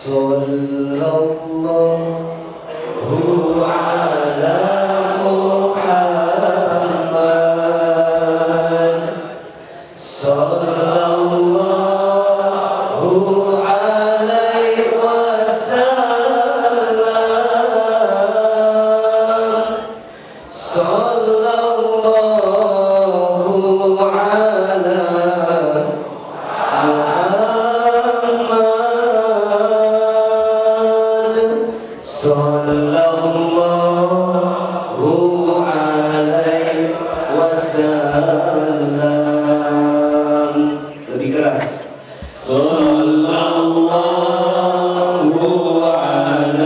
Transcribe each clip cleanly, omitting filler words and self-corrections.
Sallallahu ala Muhammad. Sallallahu alaihi wasallam. Sallallahu ala Sallallahu alaihi wasallam. Lebih keras. Sallallahu ala Muhammad.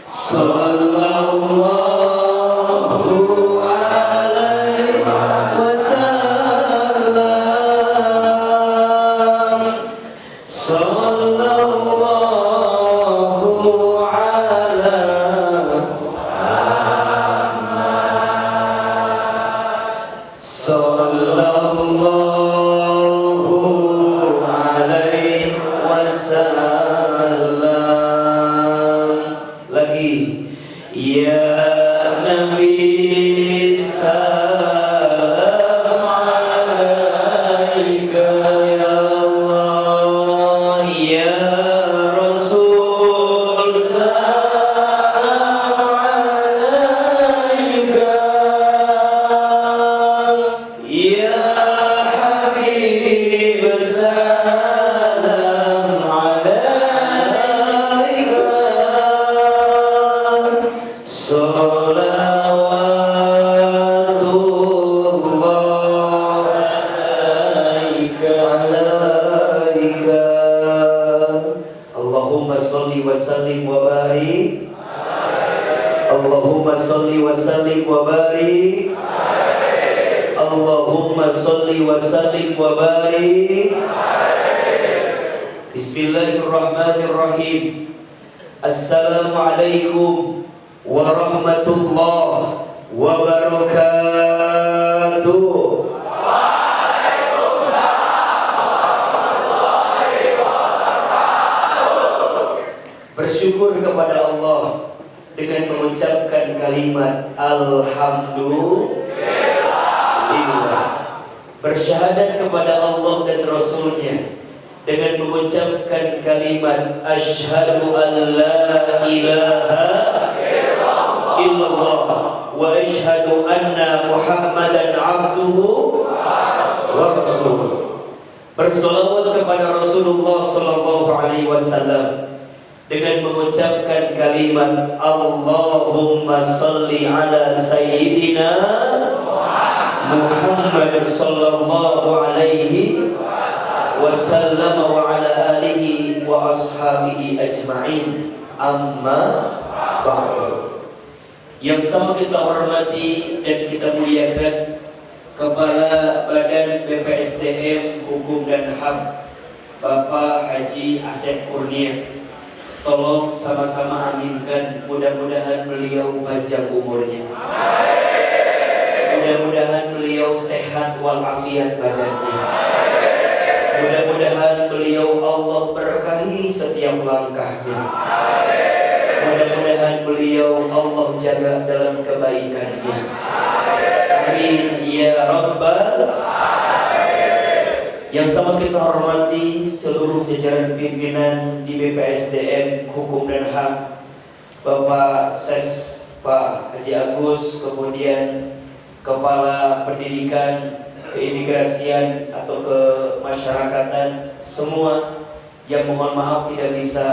Sallallahu alaihi wasallam. Sallallahu ala Sallallahu alaihi wasallam. Lagi. Ya Nabi salam alaika ya Allah. Ya Rasul salam alaika. Ya Habib salam alaika. Salawatullah alaika. Allahumma salli wa sallim wa barik. Allahumma salli wa sallim wa barik. Allahumma salli wa sallim wa barik. Bismillahirrahmanirrahim. Assalamualaikum warahmatullahi wabarakatuh. Bersyukur kepada Allah dengan mengucapkan kalimat Alhamdulillah. Bersyahadat kepada Allah dan Rasulnya dengan mengucapkan kalimat Asyhadu an la ilaha illallah wa asyhadu anna Muhammadan abduhu wa rasuluh. Bersolawat kepada Rasulullah sallallahu alaihi wasallam dengan mengucapkan kalimat Allahumma salli ala sayyidina Muhammad sallallahu alaihi wasallam wa ala alihi wa ashabihi ajma'in. Amma ba'du. Yang sama kita hormati dan kita muliakan Kepala Badan BPSDM Hukum dan HAM Bapak Haji Asep Kurnia. Tolong sama-sama aminkan, mudah-mudahan beliau panjang umurnya. Mudah-mudahan beliau sehat walafiat badannya. Mudah-mudahan beliau Allah berkahi setiap langkahnya. Mudah-mudahan beliau Allah jaga dalam kebaikannya. Amin ya rabbal alamin. Yang sama kita hormati seluruh jajaran pimpinan di BPSDM Hukum dan HAM, Bapak Ses Pak Haji Agus, kemudian Kepala Pendidikan Keimigrasian atau Kemasyarakatan, semua yang mohon maaf tidak bisa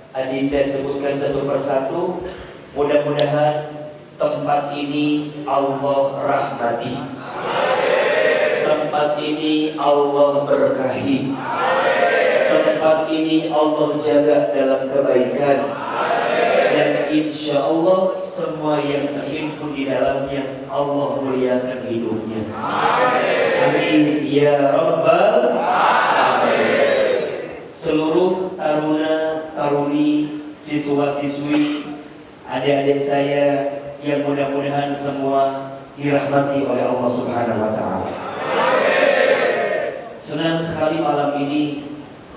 Adinda sebutkan satu persatu. Mudah-mudahan tempat ini Allah rahmati. Tempat ini Allah berkahi. Tempat ini Allah jaga dalam kebaikan. Dan insya Allah semua yang terhimpun di dalamnya Allah muliakan hidupnya. Amin ya rabbal alamin. Seluruh taruna, taruni, siswa-siswi, adik-adik saya yang mudah-mudahan semua dirahmati oleh Allah Subhanahu wa taala. Senang sekali malam ini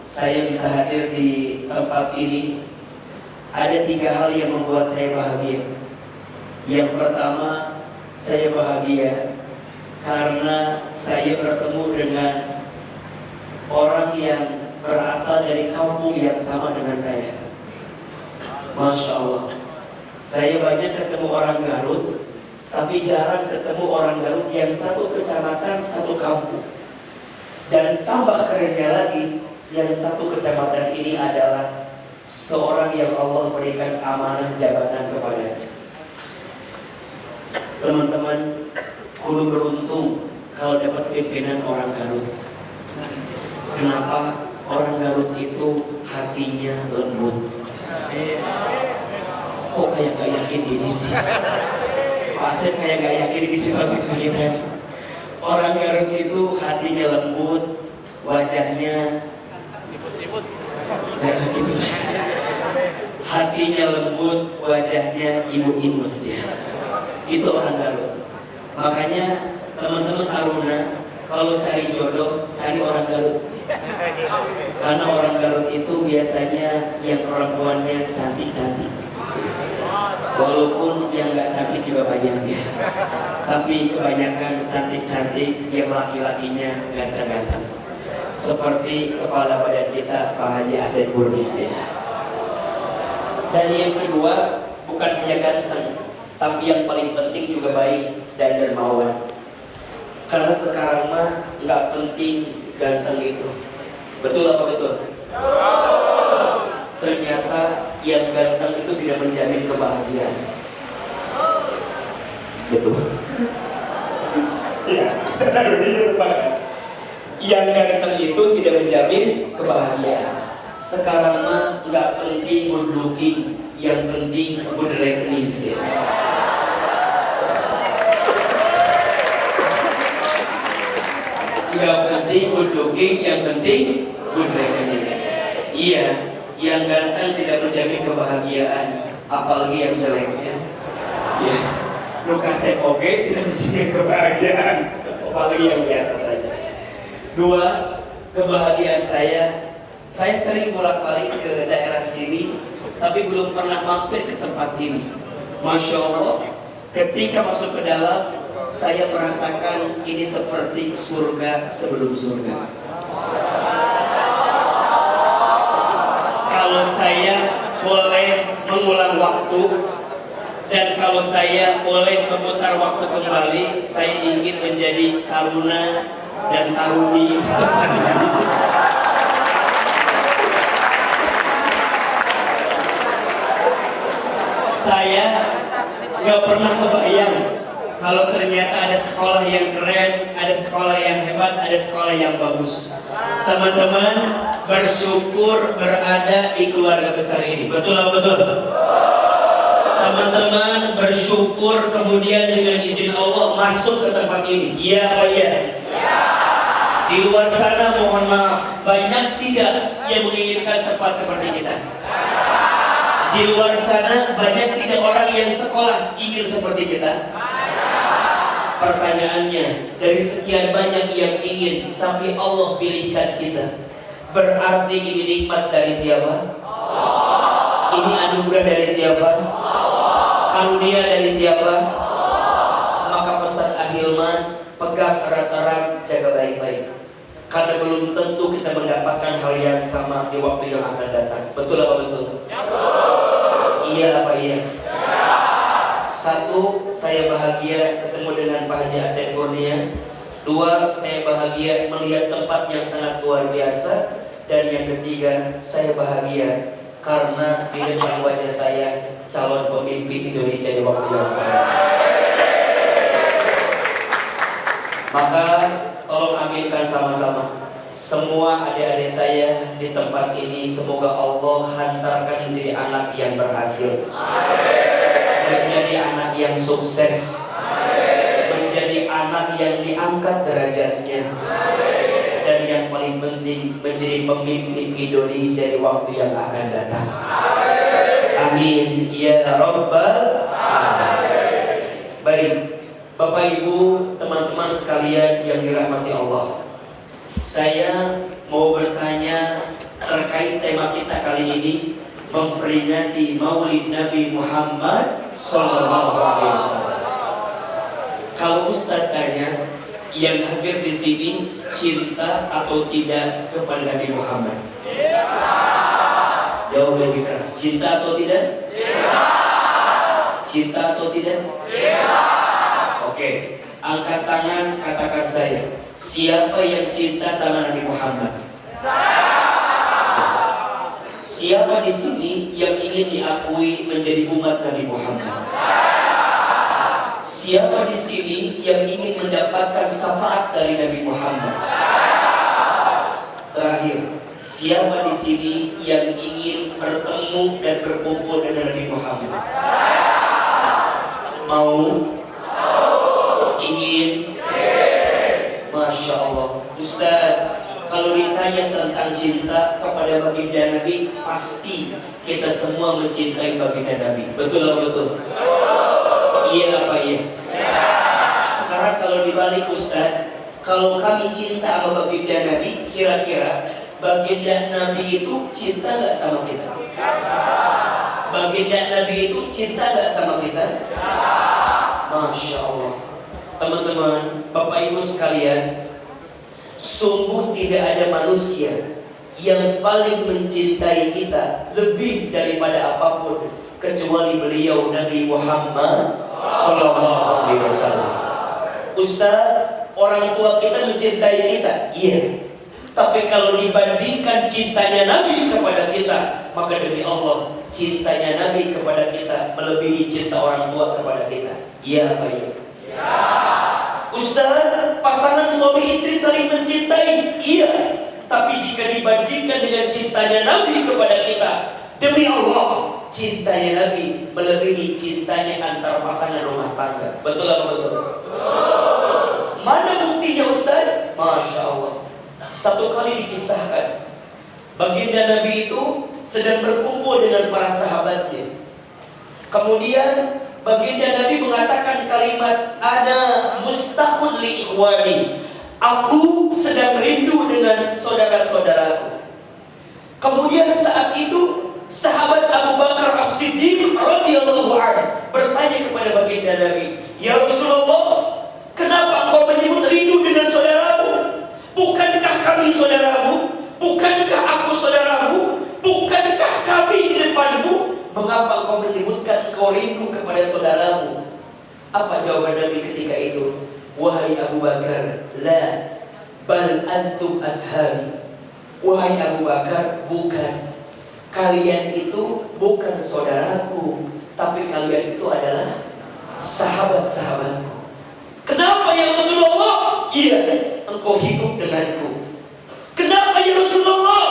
saya bisa hadir di tempat ini. Ada 3 hal yang membuat saya bahagia. Yang pertama, saya bahagia karena saya bertemu dengan orang yang berasal dari kampung yang sama dengan saya. Masya Allah. Saya banyak ketemu orang Garut, tapi jarang ketemu orang Garut yang satu kecamatan, satu kampung. Dan tambah kerennya lagi, yang satu kecamatan ini adalah seorang yang Allah berikan amanah jabatan kepadanya. Teman-teman, kudu beruntung kalau dapat pimpinan orang Garut. Kenapa? Orang Garut itu hatinya lembut. Kok kayak gak yakin gini sih? Pak Asep kayak gak yakin di siswa-siswa kita. Orang Garut itu hatinya lembut, wajahnya gitu. Hatinya lembut, wajahnya imut-imut ya. Itu orang Garut. Makanya teman-teman Aruna, kalau cari jodoh, cari orang Garut. Karena orang Garut itu biasanya yang perempuannya cantik-cantik. Walaupun yang gak cantik juga banyak ya. Tapi kebanyakan cantik-cantik, yang laki-lakinya ganteng-ganteng. Seperti kepala badan kita, Pak Haji Asep Kurnia ya. Dan yang kedua, bukan hanya ganteng, tapi yang paling penting juga baik dan dermawan. Karena sekarang mah gak penting ganteng itu. Betul apa betul? Ternyata yang ganteng itu tidak menjamin kebahagiaan. Betul. Ya, yang ganteng itu tidak menjamin kebahagiaan. Sekarang mah nggak penting good looking, yang penting good reckoning ya. Nggak penting good looking, yang penting good reckoning. Iya, yang ganteng tidak menjamin kebahagiaan, apalagi yang jeleknya. Ya, lu kasih oke tidak menjamin kebahagiaan, apalagi yang biasa saja. 2, kebahagiaan saya sering bolak-balik ke daerah sini, tapi belum pernah mampir ke tempat ini. Masya Allah, ketika masuk ke dalam, saya merasakan ini seperti surga sebelum surga. Kalau saya boleh mengulang waktu, dan kalau saya boleh memutar waktu kembali, saya ingin menjadi taruna dan taruni tempat ini. Saya nggak pernah kebayang kalau ternyata ada sekolah yang keren, ada sekolah yang hebat, ada sekolah yang bagus. Teman-teman bersyukur berada di keluarga besar ini. Betul apa betul? Teman-teman bersyukur kemudian dengan izin Allah masuk ke tempat ini. Iya apa iya? Di luar sana mohon maaf, banyak tidak yang menginginkan tempat seperti kita. Di luar sana banyak tidak orang yang sekolah ingin seperti kita. Pertanyaannya, dari sekian banyak yang ingin, tapi Allah pilihkan kita. Berarti ini nikmat dari siapa? Ini anugerah dari siapa? Karunia dari siapa? Maka pesan Ahilman, pegang erat-erat, jaga baik-baik. Karena belum tentu kita mendapatkan hal yang sama di waktu yang akan datang. Betul apa betul? Iya apa iya? 1, saya bahagia ketemu dengan Pak Haji Asep Kurnia. 2, saya bahagia melihat tempat yang sangat luar biasa. Dan yang ketiga, saya bahagia karena di depan wajah saya calon pemimpin Indonesia di waktu yang akan datang. Maka tolong aminkan sama-sama. Semua adik-adik saya di tempat ini, semoga Allah hantarkan menjadi anak yang berhasil, menjadi anak yang sukses, menjadi anak yang diangkat derajatnya, dan yang paling penting menjadi pemimpin Indonesia di waktu yang akan datang. Amin ya Rabbal Alamin. Baik, Bapak Ibu, teman-teman sekalian yang dirahmati Allah, Saya mau bertanya terkait tema kita kali ini, memperingati Maulid Nabi Muhammad Sallallahu Alaihi Wasallam. Kalau Ustadz tanya, yang hadir di sini cinta atau tidak kepada Nabi Muhammad? Jawab lebih keras. Cinta atau tidak? Cinta atau tidak? Oke, angkat tangan, katakan saya. Siapa yang cinta sama Nabi Muhammad? Siapa di sini yang ingin diakui menjadi umat Nabi Muhammad? Siapa di sini yang ingin mendapatkan syafaat dari Nabi Muhammad? Terakhir, siapa di sini yang ingin bertemu dan berkumpul dengan Nabi Muhammad? Mau? Ingin? Masya Allah. Ustaz, kalau ditanya tentang cinta kepada baginda Nabi, pasti kita semua mencintai baginda Nabi. Betul atau betul? Iya apa iya? Sekarang kalau dibalik Ustaz, kalau kami cinta sama baginda Nabi, kira-kira baginda Nabi itu cinta nggak sama kita? Baginda Nabi itu cinta nggak sama kita? Masya Allah. Teman-teman, Bapak Ibu sekalian, sungguh tidak ada manusia yang paling mencintai kita lebih daripada apapun kecuali beliau Nabi Muhammad Sallallahu Alaihi Wasallam. Ustaz, orang tua kita mencintai kita, iya. Tapi kalau dibandingkan cintanya Nabi kepada kita, maka demi Allah, cintanya Nabi kepada kita melebihi cinta orang tua kepada kita. Iya apa iya? Ustaz, pasangan suami istri saling mencintai, iya. Tapi jika dibandingkan dengan cintanya Nabi kepada kita, demi Allah, cintanya Nabi melebihi cintanya antar pasangan rumah tangga. Betul atau betul? Mana buktinya Ustaz? Masya Allah. Satu kali dikisahkan, baginda Nabi itu sedang berkumpul dengan para sahabatnya. Kemudian baginda Nabi mengatakan kalimat, "Ana mustaqul li ikhwani." Aku sedang rindu dengan saudara-saudaraku. Kemudian saat itu sahabat Abu Bakar As-Siddiq radhiyallahu anhu bertanya kepada baginda Nabi, "Ya Rasulullah, kenapa engkau menyebut rindu dengan saudaramu? Bukankah kami saudaramu? Bukankah aku saudaramu? Bukankah kami di depanmu? Mengapa engkau menyebutkan engkau rindu kepada saudaramu?" Apa jawaban Nabi ketika itu? "Wahai Abu Bakar, la, bal antum ashabi." Wahai Abu Bakar, bukan. Kalian itu bukan saudaraku, tapi kalian itu adalah sahabat-sahabatku. Kenapa ya Rasulullah? Iya, engkau hidup denganku. Kenapa ya Rasulullah?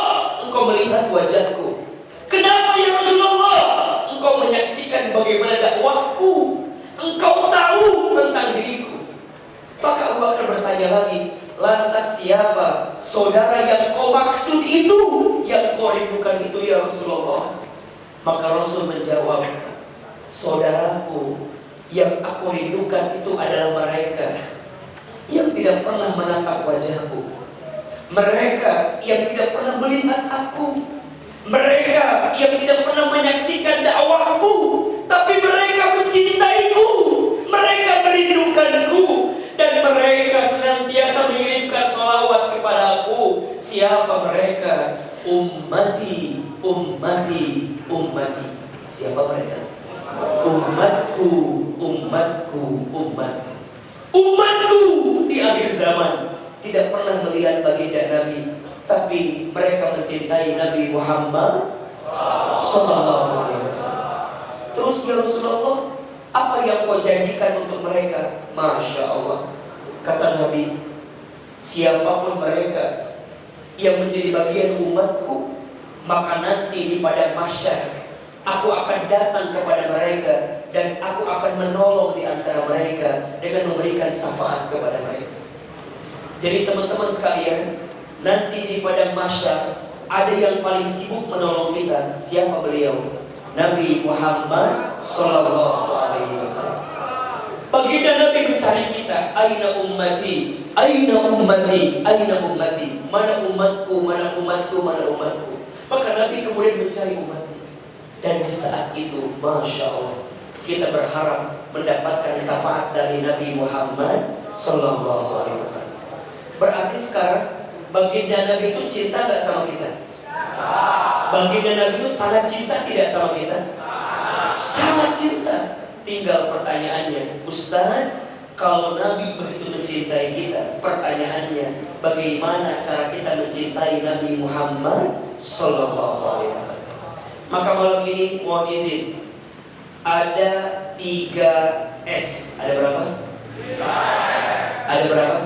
Engkau melihat wajahku. Kenapa ya Rasulullah? Engkau menyaksikan bagaimana dakwahku. Engkau tahu tentang diriku. Maka Abu Bakar bertanya lagi, "Lantas siapa saudara yang kau maksud itu, yang kau rindukan itu ya Rasulullah?" Maka Rasul menjawab, "Saudaraku yang aku rindukan itu adalah mereka yang tidak pernah menatap wajahku, mereka yang tidak pernah melihat aku, mereka yang tidak pernah menyaksikan dakwahku, tapi mereka mencintaiku, mereka merindukanku, dan mereka senantiasa mengirimkan sholawat kepadaku." Siapa mereka? Ummati, ummati, ummati. Siapa mereka? Umatku, umatku, umatku. Umatku di akhir zaman tidak pernah melihat baginda Nabi, tapi mereka mencintai Nabi Muhammad Sallallahu Alaihi Wasallam. Terus ya Rasulullah, apa yang kau janjikan untuk mereka? Masya Allah. Kata Nabi, siapapun mereka yang menjadi bagian umatku, maka nanti di padang mahsyar aku akan datang kepada mereka dan aku akan menolong di antara mereka dengan memberikan syafaat kepada mereka. Jadi teman-teman sekalian, nanti di padang mahsyar ada yang paling sibuk menolong kita. Siapa beliau? Nabi Muhammad Sallallahu Alaihi Wasallam. Baginda Nabi mencari kita. Aina ummati, aina ummati, aina ummati. mana umatku, mana umatku, mana umatku. Maka Nabi kemudian mencari umatnya. Dan di saat itu, Masya Allah, kita berharap mendapatkan syafaat dari Nabi Muhammad Sallallahu Alaihi Wasallam. Berarti sekarang baginda Nabi itu cinta gak sama kita? Baginda Nabi itu sangat cinta tidak sama kita? Sangat cinta. Tinggal pertanyaannya, Ustaz, kalau Nabi begitu mencintai kita, pertanyaannya, bagaimana cara kita mencintai Nabi Muhammad Sallallahu Alaihi Wasallam? Maka malam ini mohon izin, ada 3 S. Ada berapa? Ada berapa?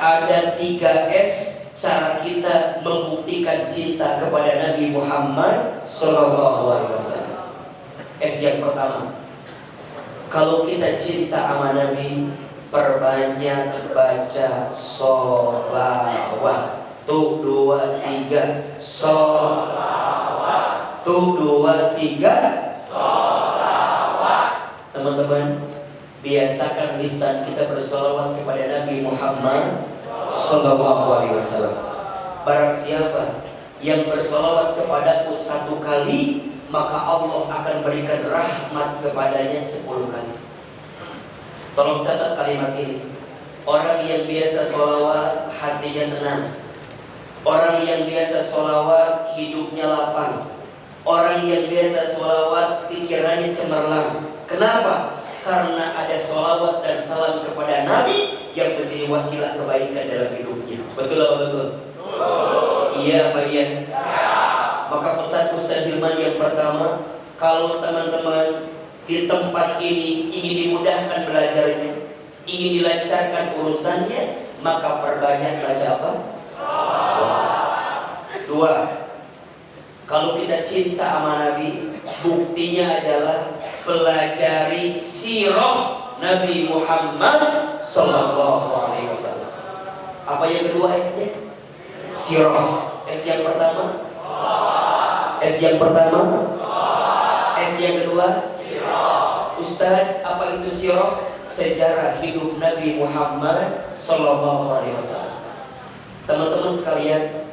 Ada 3 S cara kita membuktikan cinta kepada Nabi Muhammad Sallallahu Alaihi Wasallam. S yang pertama, kalau kita cinta sama Nabi, perbanyak baca sholawat. Tuh 2, 3 sholawat. Tuh 2, 3 sholawat. Teman-teman, biasakan lisan kita bersolawat kepada Nabi Muhammad Sallallahu Alaihi Wasallam. Barang siapa yang bersolawat kepadaku 1 kali, maka Allah akan berikan rahmat kepadanya 10 kali. Tolong catat kalimat ini. Orang yang biasa sholawat hatinya tenang. Orang yang biasa sholawat hidupnya lapang. Orang yang biasa sholawat pikirannya cemerlang. Kenapa? Karena ada sholawat dan salam kepada Nabi yang menjadi wasilah kebaikan dalam hidupnya. Betul apa betul? Iya apa iya? Maka pesan Ustaz Hilman yang pertama, kalau teman-teman di tempat ini ingin dimudahkan belajarnya, ingin dilancarkan urusannya, maka perbanyak baca apa? Sholawat. 2, kalau kita cinta sama Nabi, buktinya adalah pelajari sirah Nabi Muhammad Sallallahu Alaihi Wasallam. Apa yang kedua S-nya? Sirah. S yang pertama? S yang pertama? S yang kedua? Ustaz, apa itu sirah? Sejarah hidup Nabi Muhammad Sallallahu Alaihi Wasallam. Teman-teman sekalian,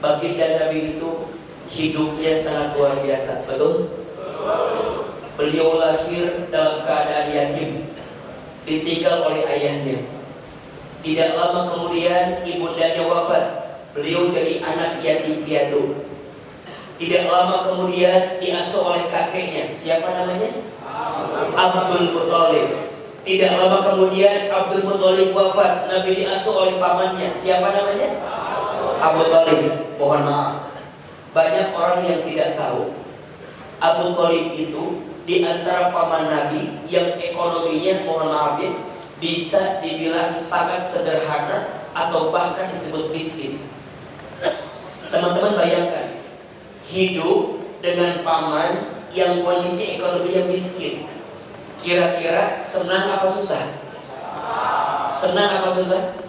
baginda Nabi itu hidupnya sangat luar biasa, betul? Beliau lahir dalam keadaan yatim, ditinggal oleh ayahnya. Tidak lama kemudian ibundanya wafat, beliau jadi anak yatim piatu. Tidak lama kemudian diasuh oleh kakeknya. Siapa namanya? Abdul Muthalib. Tidak lama kemudian Abdul Muthalib wafat, Nabi diasuh oleh pamannya. Siapa namanya? Abu Thalib. Mohon maaf, banyak orang yang tidak tahu Abu Thalib itu di antara paman Nabi yang ekonominya, mohon maaf ya, bisa dibilang sangat sederhana atau bahkan disebut miskin. Teman-teman bayangkan, hidup dengan paman yang kondisi ekonominya miskin. Kira-kira senang apa susah? Senang apa susah?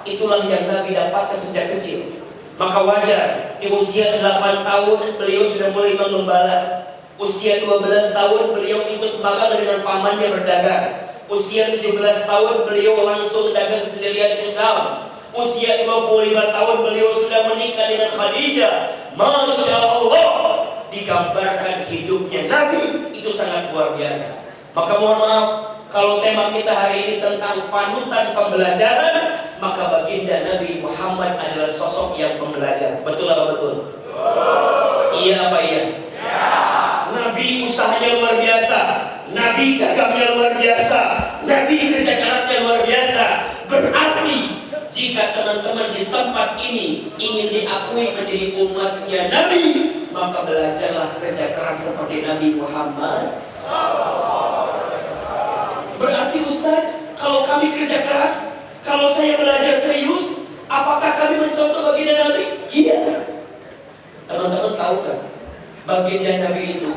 Itulah yang Nabi dapatkan sejak kecil. Maka wajar di usia 8 tahun beliau sudah mulai mengembala. Usia 12 tahun beliau ikut magang dengan pamannya berdagang. Usia 17 tahun beliau langsung dagang sendirian ke Syam. Usia 25 tahun beliau sudah menikah dengan Khadijah. Masya Allah, digambarkan hidupnya Nabi itu sangat luar biasa. Maka mohon maaf, kalau tema kita hari ini tentang panutan pembelajaran, maka baginda Nabi Muhammad adalah sosok yang pembelajar. Betul apa betul? Iya apa iya? Nabi usahanya luar biasa, Nabi dagangnya luar biasa, Nabi kerja kerasnya luar biasa. Berarti jika teman-teman di tempat ini ingin diakui menjadi umatnya Nabi, maka belajarlah kerja keras seperti Nabi Muhammad. Berarti Ustaz, kalau kami kerja keras, kalau saya belajar serius, apakah kami mencontoh baginda Nabi? Iya. Teman-teman tahu kan, baginda Nabi itu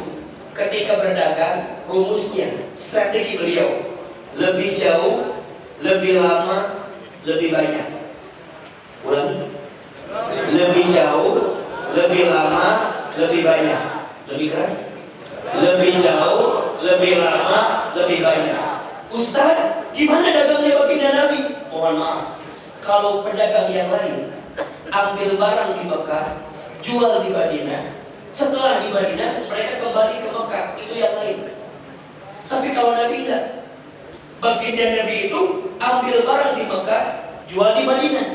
ketika berdagang, rumusnya, strategi beliau lebih jauh, lebih lama, lebih banyak. Ulangi. Lebih jauh, lebih lama, lebih banyak. Lebih keras. Lebih jauh, lebih lama, lebih banyak. Ustaz, gimana dagangnya baginda Nabi? Mohon maaf, Kalau pedagang yang lain ambil barang di Mekah, jual di Madinah, setelah di Madinah mereka kembali ke Mekah, itu yang lain. Tapi kalau Nabi tidak, baginda Nabi itu ambil barang di Mekah, jual di Madinah.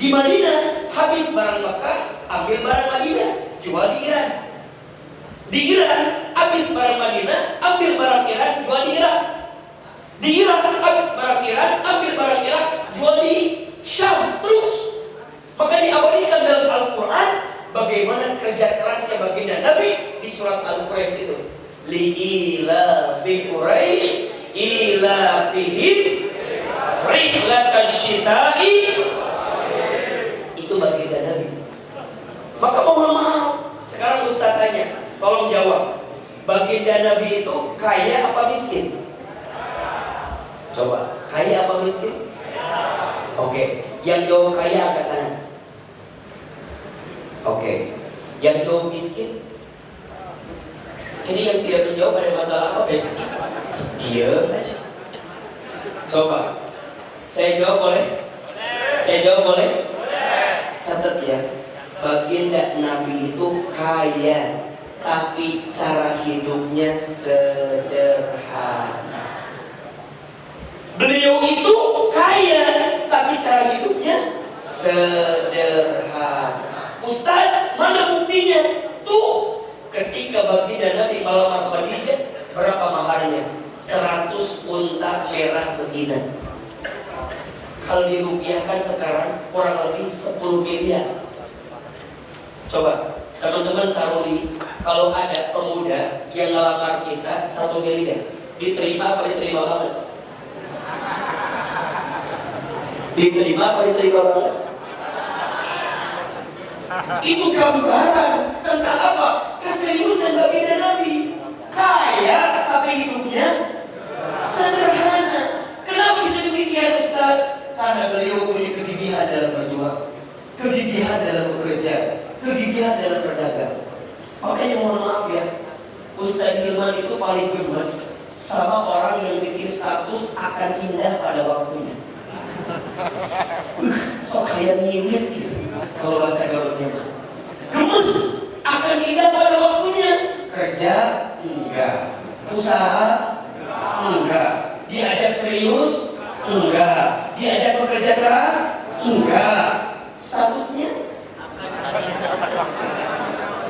Di Madinah habis barang Mekah, ambil barang Madinah, jual di Iran. Di Iran habis barang Madinah, ambil barang Iran, jual di Irak. Di Irak habis barang Iran, ambil barang Irak, jual di Syam. Terus maka diabadikan dalam Al-Quran bagaimana kerja kerasnya baginda Nabi di surat Al-Quraisy itu. Li'ila fi Quraisy ila fihim rihlatash syita'i. Itu baginda Nabi. Maka mohon maaf, sekarang Ustaz tanya, tolong jawab. Baginda Nabi itu kaya apa miskin? Coba, kaya apa miskin? Oke, yang jawab kaya angkat tangan. Oke, yang jawab miskin? Ini yang tidak menjawab ada masalah apa, Besti? Iya aja. Coba, saya jawab boleh? Saya jawab boleh? Catat ya, baginda Nabi itu kaya, tapi cara hidupnya sederhana. Beliau itu kaya, tapi cara hidupnya sederhana. Ustaz, mana buktinya? Tuh, ketika baginda Nabi melamar Khadijah, berapa maharnya? 100 unta merah betina. Kalau dirupiahkan sekarang kurang lebih 10 miliar. Coba teman-teman taruh di, kalau ada pemuda yang ngelamar kita 1 miliar, diterima apa diterima banget? Diterima apa diterima banget? Itu gambaran tentang apa? Keseriusan baginda Nabi. Kaya tapi hidupnya sederhana. Kenapa bisa demikian, Ustaz? Karena beliau punya kegigihan dalam berjuang, kegigihan dalam bekerja, kegigihan dalam berdagang. Makanya mohon maaf ya, Ustaz Hilman itu paling gemes sama orang yang bikin status akan indah pada waktunya. Sok kayak nyiwit gitu kalau bahasa Garutnya mah. Gemes akan indah pada waktunya. Kerja enggak, usaha enggak, diajak serius enggak, diajak bekerja keras enggak. Statusnya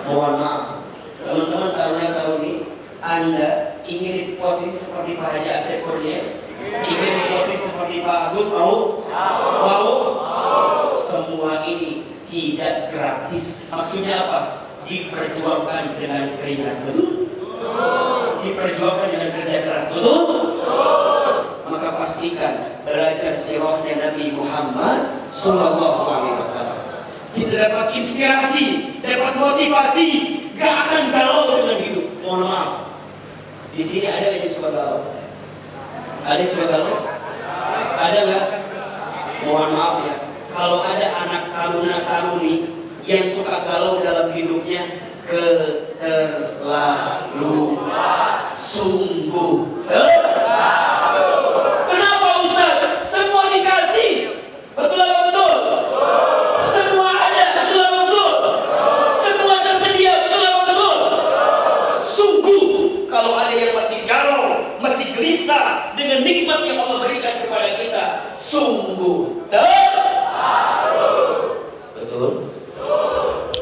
mohon maaf, teman-teman taruna-taruni, Anda ingin di posisi seperti Pak Haji Asep Kurnia? Ingin di posisi seperti Pak Agus? Mau? Semua ini tidak gratis. Maksudnya apa? Diperjuangkan dengan keringat, betul? Diperjuangkan dengan kerja keras, betul? Maka pastikan belajar sirahnya Nabi Muhammad Sallallahu Alaihi Wasallam. Kita dapat inspirasi, dapat motivasi, gak akan galau dengan hidup. Mohon maaf, di sini ada yang suka galau? Ada yang suka galau? Ada nggak? Mohon maaf ya, kalau ada anak taruna-taruni yang suka galau dalam hidupnya, keterlaluan, sungguh terlalu. Kenapa Ustaz? Semua dikasih, betul apa betul? Semua ada, betul apa betul? Semua tersedia, betul apa betul? Sungguh, kalau ada yang masih galau, masih gelisah dengan nikmat yang Allah berikan kepada kita, sungguh terlalu. Betul?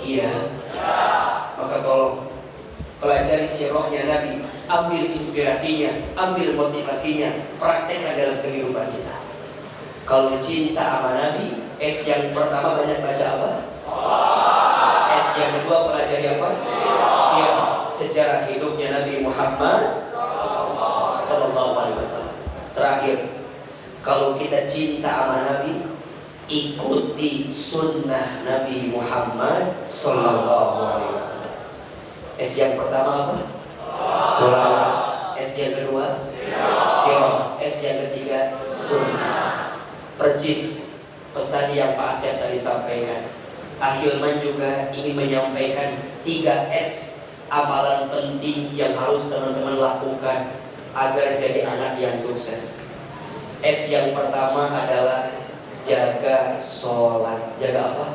Iya. Maka tolong pelajari sirahnya Nabi, ambil inspirasinya, ambil motivasinya, praktekkan dalam kehidupan kita. Kalau cinta sama Nabi, S yang pertama banyak baca apa? S yang kedua pelajari apa? Sirah, sejarah hidupnya Nabi Muhammad Sallallahu Alaihi Wasallam. Terakhir, kalau kita cinta sama Nabi, ikuti sunnah Nabi Muhammad Sallallahu Alaihi Wasallam. S yang pertama apa? Salawat. S yang kedua sirah. S yang ketiga sunnah. Percis pesan yang Pak Asep tadi sampaikan. Ahilman juga ingin menyampaikan 3S amalan penting yang harus teman-teman lakukan agar jadi anak yang sukses. S yang pertama adalah jaga sholat. Jaga apa?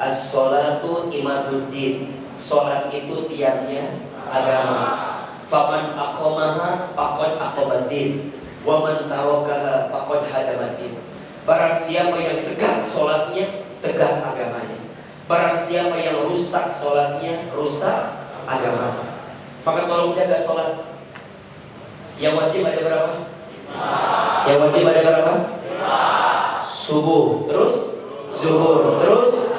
As-sholatu imaduddin. Sholat itu tiangnya agama. Faman aqamaha faqad aqamaddin, wa man tarakaha faqad hadamaddin. Barang siapa yang tegak sholatnya, tegak agamanya. Barang siapa yang rusak sholatnya, rusak agama. Maka tolong jaga sholat. Yang wajib ada berapa? Yang wajib ada berapa? Subuh, terus zuhur, terus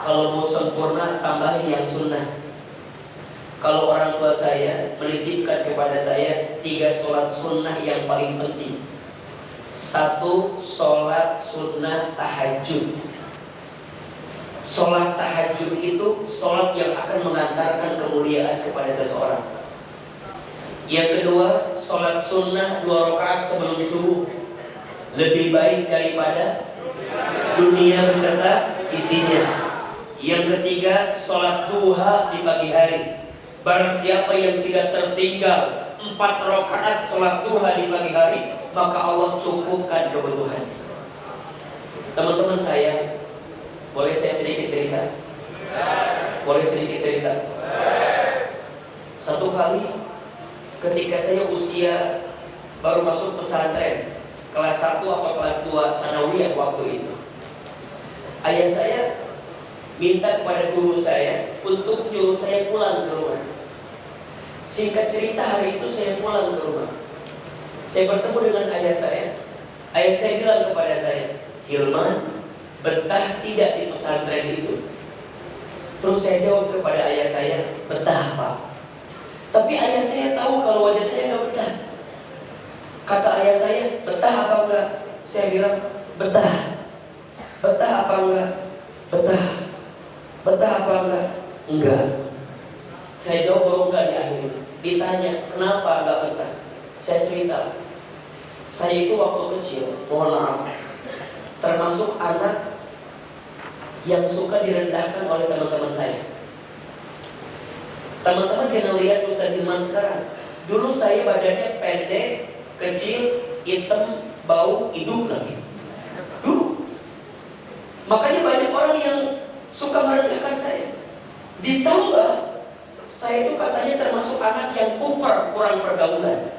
kalau mau sempurna tambahin yang sunnah. Kalau orang tua saya menitipkan kepada saya 3 sholat sunnah yang paling penting. 1, sholat sunnah tahajud. Sholat tahajud itu sholat yang akan mengantarkan kemuliaan kepada seseorang. Yang kedua, sholat sunnah 2 rakaat sebelum subuh, lebih baik daripada dunia beserta isinya. Yang ketiga, sholat duha di pagi hari. Barang siapa yang tidak tertinggal 4 rakaat sholat duha di pagi hari, maka Allah cukupkan kebutuhannya. Teman-teman saya, boleh saya sedikit cerita? Boleh sedikit cerita? Satu kali ketika saya usia baru masuk pesantren, kelas 1 atau kelas 2 sanawiyah waktu itu, ayah saya minta kepada guru saya untuk nyuruh saya pulang ke rumah. Singkat cerita, hari itu saya pulang ke rumah. Saya bertemu dengan ayah saya. Ayah saya bilang kepada saya, "Hilman, betah tidak di pesantren itu?" Terus saya jawab kepada ayah saya, "Betah, Pak." Tapi ayah saya tahu kalau wajah saya nggak betah. Kata ayah saya, "Betah apa enggak?" Saya bilang, "Betah." "Betah apa enggak?" "Betah." "Betah apa enggak?" "Enggak." Saya jawab baru enggak di akhirnya. Ditanya, "Kenapa enggak betah?" Saya cerita, saya itu waktu kecil, mohon maaf, termasuk anak yang suka direndahkan oleh teman-teman saya. Teman-teman jangan lihat Ustaz Hilman sekarang. Dulu saya badannya pendek, kecil, hitam, bau, hidup lagi. Dulu. Makanya banyak orang yang suka merendahkan saya. Ditambah saya itu katanya termasuk anak yang kuper, kurang pergaulan.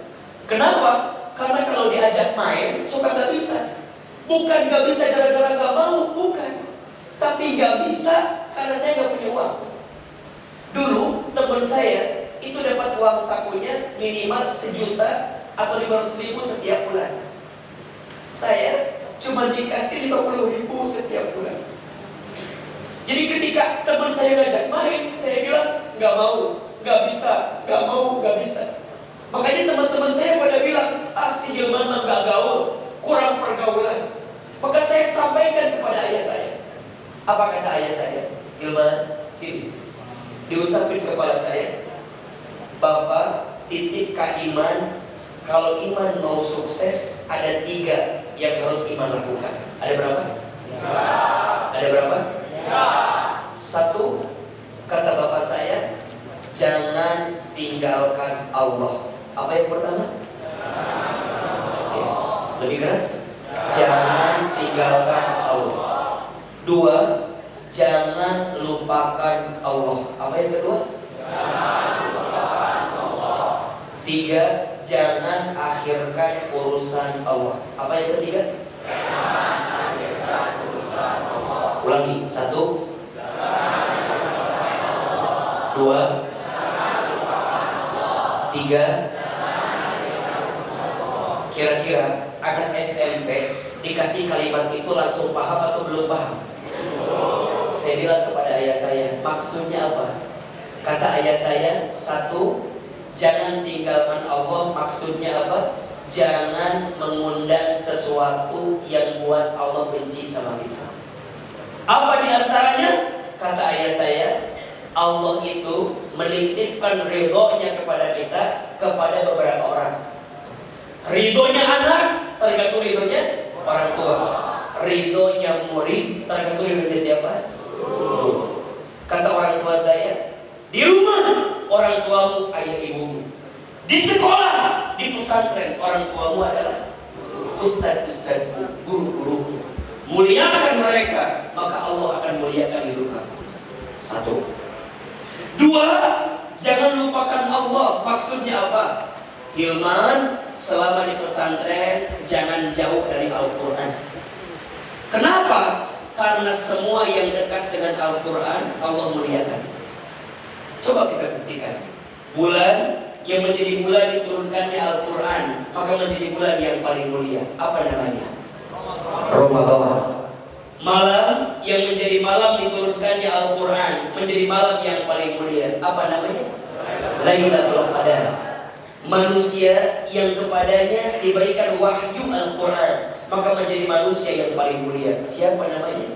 Kenapa? Karena kalau diajak main suka gak bisa. Bukan gak bisa gara-gara gak mau, bukan. Tapi gak bisa karena saya gak punya uang. Dulu teman saya itu dapat uang sakunya minimal 1 juta atau 500.000 setiap bulan. Saya cuma dikasih 50.000 setiap bulan. Jadi ketika teman saya ngajak main, saya bilang gak mau, gak bisa, gak mau, gak bisa. Makanya teman-teman saya pada bilang, si Hilman mah gak gaul, kurang pergaulan. Maka saya sampaikan kepada ayah saya. Apa kata ayah saya? "Hilman, sini." Diusapin kepala saya, "Bapak titip Kak Iman, kalau Iman mau sukses ada 3 yang harus Iman lakukan." Ada berapa? Ya. Ada berapa? Ya. 1, kata bapak saya, jangan tinggalkan Allah. Apa yang pertama? Oke. Lebih keras? Jangan tinggalkan Allah. 2, jangan lupakan Allah. Apa yang kedua? Jangan lupakan Allah. 3, jangan akhirkan urusan Allah. Apa yang ketiga? Jangan akhirkan urusan Allah. Ulangi. 1, jangan lupakan Allah. 2, jangan lupakan Allah. 3, kira-kira anak SMP dikasih kalimat itu langsung paham atau belum paham? Saya bilang kepada ayah saya, maksudnya apa? Kata ayah saya, 1, jangan tinggalkan Allah. Maksudnya apa? Jangan mengundang sesuatu yang buat Allah benci sama kita. Apa diantaranya? Kata ayah saya, Allah itu menitipkan ridhonya kepada kita kepada beberapa orang. Ridhonya anak tergantung ridhonya orang tua. Ridhonya murid tergantung ridhonya siapa? Guru. Kata orang tua saya, di rumah orang tuamu, ayah ibumu. Di sekolah, di pesantren pesantren, orang tuamu adalah ustadz-ustadz, guru-guru. Muliakan mereka, maka Allah akan muliakan hidup kamu. Satu. Dua, jangan lupakan Allah. Maksudnya apa? Hilman, selama di pesantren jangan jauh dari Al-Quran. Kenapa? Karena semua yang dekat dengan Al-Quran Allah muliakan. Coba kita buktikan. Bulan yang menjadi bulan diturunkannya Al-Quran, maka menjadi bulan yang paling mulia. Apa namanya? Ramadan. Malam yang menjadi malam diturunkannya Al-Quran, menjadi malam yang paling mulia. Apa namanya? Lailatul Qadar. Manusia yang kepadanya diberikan wahyu Al-Quran, maka menjadi manusia yang paling mulia. Siapa namanya?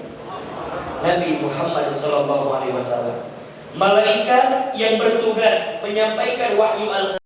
Nabi Muhammad SAW. Malaikat yang bertugas menyampaikan wahyu Al-Quran